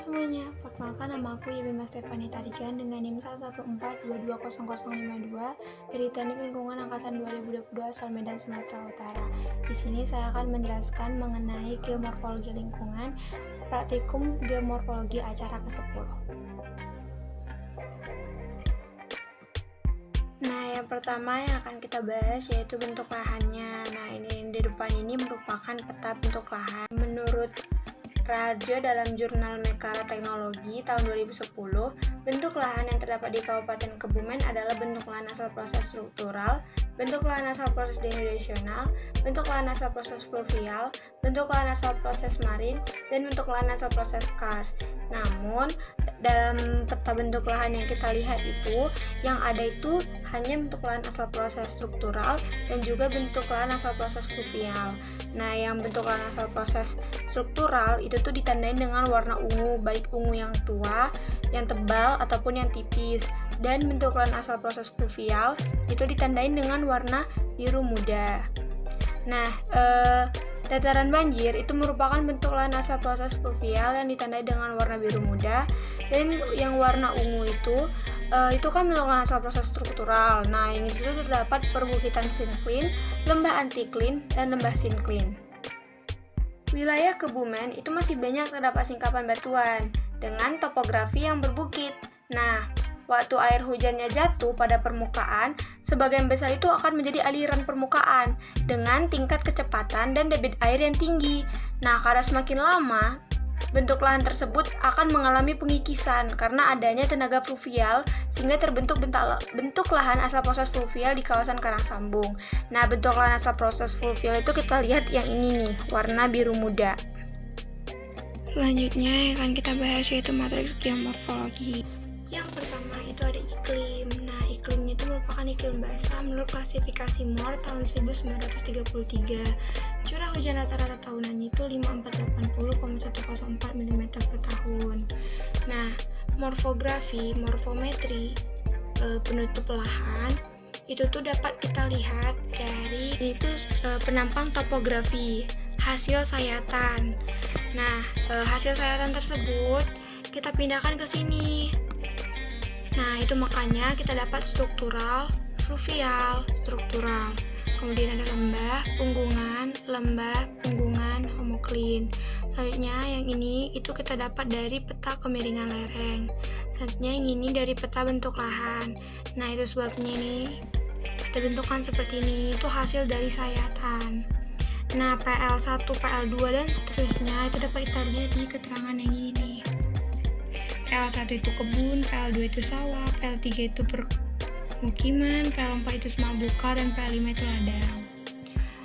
semuanya, perkenalkan nama aku Yemima Stefani Tarigan dengan NIM 114220052 dari Teknik Lingkungan Angkatan 2022 asal Medan, Sumatera Utara. Di sini saya akan menjelaskan mengenai geomorfologi lingkungan, praktikum geomorfologi acara ke-10. Nah, yang pertama yang akan kita bahas yaitu bentuk lahannya. Nah, ini di depan ini merupakan peta bentuk lahan. Menurut Raja dalam jurnal Mekara Teknologi tahun 2010, bentuk lahan yang terdapat di Kabupaten Kebumen adalah bentuk lahan asal proses struktural, bentuk lahan asal proses denudasional, bentuk lahan asal proses fluvial, bentuk lahan asal proses marin, dan bentuk lahan asal proses karst. Namun, dalam peta bentuk lahan yang kita lihat itu, yang ada itu hanya bentuk lahan asal proses struktural dan juga bentuk lahan asal proses fluvial. Nah, yang bentuk lahan asal proses struktural itu tuh ditandain dengan warna ungu, baik ungu yang tua, yang tebal, ataupun yang tipis. Dan bentuk lahan asal proses fluvial itu ditandain dengan warna biru muda. Nah, dataran banjir itu merupakan bentuk lahan asal proses fluvial yang ditandai dengan warna biru muda, dan yang warna ungu itu kan bentuk lahan asal proses struktural. Nah, ini itu terdapat perbukitan sinkline, lembah antiklin, dan lembah sinkline. Wilayah Kebumen itu masih banyak terdapat singkapan batuan dengan topografi yang berbukit. Nah, waktu air hujannya jatuh pada permukaan, sebagian besar itu akan menjadi aliran permukaan dengan tingkat kecepatan dan debit air yang tinggi. Nah, karena semakin lama, bentuk lahan tersebut akan mengalami pengikisan karena adanya tenaga fluvial sehingga terbentuk bentuk lahan asal proses fluvial di kawasan Karangsambung. Nah, bentuk lahan asal proses fluvial itu kita lihat yang ini nih, warna biru muda. Selanjutnya yang akan kita bahas yaitu matriks geomorfologi. Yang pertama itu ada iklim. Nah, iklim itu merupakan iklim basah menurut klasifikasi Moore tahun 1933. Curah hujan rata-rata tahunannya itu 5480,104 mm per tahun. Nah, morfometri penutup lahan itu tuh dapat kita lihat dari itu penampang topografi hasil sayatan. Nah, hasil sayatan tersebut kita pindahkan ke sini. Nah, itu makanya kita dapat struktural, fluvial, struktural. Kemudian ada lembah, punggungan, homoklin. Selanjutnya yang ini itu kita dapat dari peta kemiringan lereng. Selanjutnya yang ini dari peta bentuk lahan. Nah, itu sebabnya ini ada bentukan seperti ini. Itu hasil dari sayatan. Nah, PL1, PL2 dan seterusnya itu dapat kita lihat di keterangan yang ini nih. PL1 itu kebun, PL2 itu sawah, PL3 itu permukiman, PL4 itu semak belukar, dan PL5 itu ladang.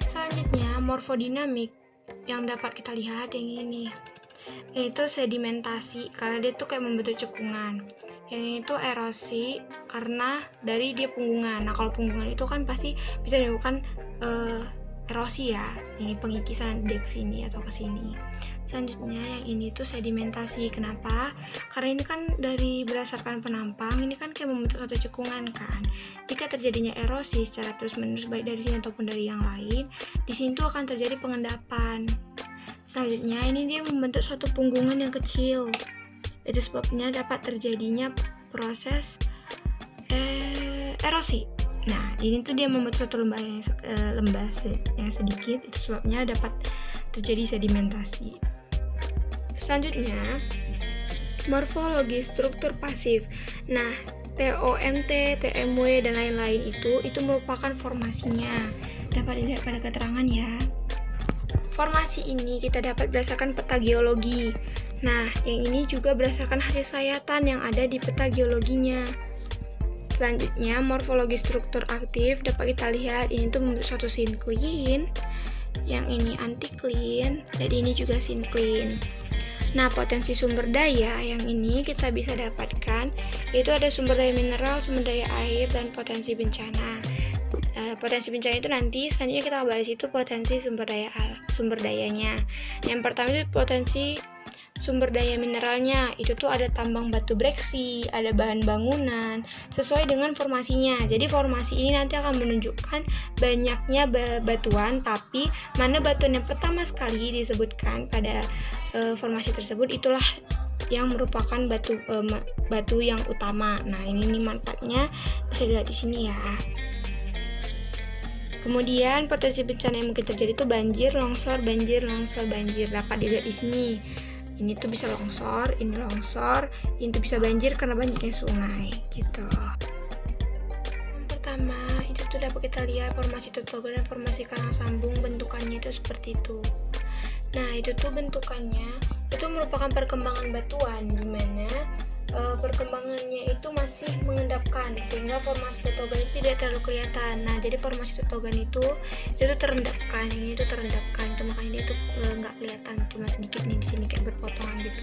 Selanjutnya, morfodinamik yang dapat kita lihat yang ini. Ini tuh sedimentasi, karena dia tuh kayak membentuk cekungan. Yang ini tuh erosi, karena dari dia punggungan. Nah, kalau punggungan itu kan pasti bisa menyebabkan erosi ya, ini pengikisan dia ke sini atau ke sini. Selanjutnya yang ini tuh sedimentasi. Kenapa? Karena ini kan dari berdasarkan penampang, ini kan kayak membentuk satu cekungan kan. Jika terjadinya erosi secara terus-menerus baik dari sini ataupun dari yang lain, di sini tuh akan terjadi pengendapan. Selanjutnya ini dia membentuk suatu punggungan yang kecil. Itu sebabnya dapat terjadinya proses erosi. Nah, ini tuh dia membentuk suatu lembah yang sedikit, itu sebabnya dapat terjadi sedimentasi. Selanjutnya, morfologi struktur pasif. Nah, TOMT, TMW, dan lain-lain itu merupakan formasinya. Dapat dilihat pada keterangan ya. Formasi ini kita dapat berdasarkan peta geologi. Nah, yang ini juga berdasarkan hasil sayatan yang ada di peta geologinya. Selanjutnya, morfologi struktur aktif dapat kita lihat ini tuh membentuk suatu sinkline, yang ini antiklin, dan ini juga sinkline. Nah, potensi sumber daya yang ini kita bisa dapatkan yaitu ada sumber daya mineral, sumber daya air, dan potensi bencana. Potensi bencana itu nanti selanjutnya kita bahas itu potensi sumber dayanya. Yang pertama itu potensi sumber daya mineralnya, itu tuh ada tambang batu breksi, ada bahan bangunan, sesuai dengan formasinya. Jadi formasi ini nanti akan menunjukkan banyaknya batuan, tapi mana batuan yang pertama sekali disebutkan pada formasi tersebut, itulah yang merupakan batu yang utama. Nah, ini nih manfaatnya bisa dilihat di sini ya. Kemudian potensi bencana yang mungkin terjadi itu banjir, longsor, banjir, longsor, banjir. Dapat dilihat di sini. Ini tuh bisa longsor, ini tuh bisa banjir karena banyaknya sungai, gitu. Yang pertama, itu tuh dapat kita lihat formasi totogan dan formasi karang sambung, bentukannya itu seperti itu. Nah, itu tuh bentukannya itu merupakan perkembangan batuan, di mana perkembangannya itu masih mengendapkan, sehingga formasi totogan itu tidak terlalu kelihatan. Nah, jadi formasi totogan itu terendapkan, ini itu terendapkan, itu makanya dia itu nggak kelihatan, cuma sedikit nih di sini kayak berpotongan gitu.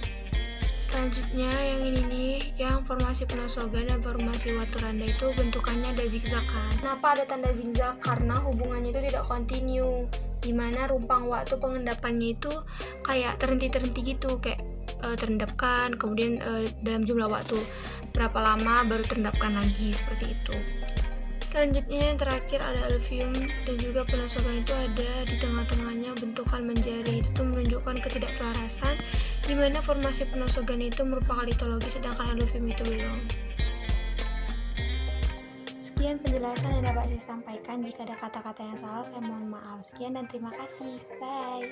Selanjutnya yang ini nih, yang formasi penosogan dan formasi waturanda itu bentukannya ada zigzagan. Kenapa ada tanda zigzag? Karena hubungannya itu tidak kontinu, dimana rumpang waktu pengendapannya itu kayak terhenti gitu, kayak terendapkan, kemudian dalam jumlah waktu berapa lama baru terendapkan lagi, seperti itu. Selanjutnya yang terakhir ada aluvium dan juga penosogan itu ada di tengah-tengahnya bentukan menjari, itu menunjukkan ketidakselarasan, di mana formasi penosogan itu merupakan litologi sedangkan aluvium itu belum. Sekian penjelasan yang dapat saya sampaikan. Jika ada kata-kata yang salah, saya mohon maaf. Sekian dan terima kasih. Bye.